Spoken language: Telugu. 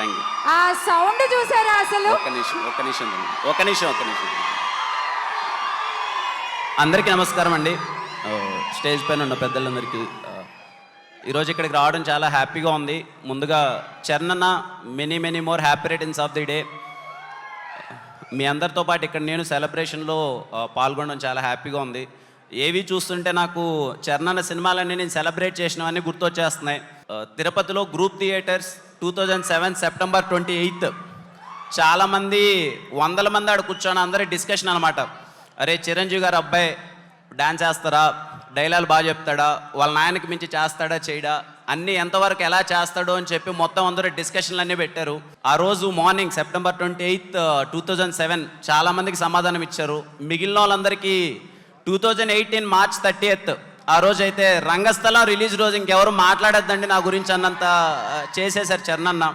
Thank you. ఆ సౌండ్ చూసారా అసలు? ఒక్క నిమిషం. అందరికీ నమస్కారం అండి. స్టేజ్ పైన ఉన్న పెద్దలందరికీ ఈరోజు ఇక్కడికి రావడం చాలా హ్యాపీగా ఉంది. ముందుగా Charan many more happy returns of the day. మీ అందరితో పాటు ఇక్కడ నేను సెలబ్రేషన్లో పాల్గొనడం చాలా హ్యాపీగా ఉంది. ఏవి చూస్తుంటే నాకు చరణ్ సినిమాలన్నీ నేను సెలబ్రేట్ చేసినవన్నీ గుర్తొచ్చేస్తున్నాయి. తిరుపతిలో గ్రూప్ థియేటర్స్ 2007 సెప్టెంబర్ 28 చాలామంది 100 మంది ఆడ కూర్చొని అందరి డిస్కషన్ అనమాట. అరే చిరంజీవి గారు అబ్బాయి డాన్స్ చేస్తారా, డైలాగ్ బాగా చెప్తాడా, వాళ్ళ నాయనకి మించి చేస్తాడా చేయడా, అన్నీ ఎంతవరకు ఎలా చేస్తాడో అని చెప్పి మొత్తం అందరూ డిస్కషన్లు అన్నీ పెట్టారు. ఆ రోజు మార్నింగ్ సెప్టెంబర్ 28, 2007 చాలామందికి సమాధానం ఇచ్చారు. మిగిలిన వాళ్ళందరికీ 2018 మార్చ్ 30 ఆ రోజు అయితే రంగస్థలం రిలీజ్ రోజు ఇంకెవరు మాట్లాడొద్దండి నా గురించి అన్నంత చేసేశారు చరణ్.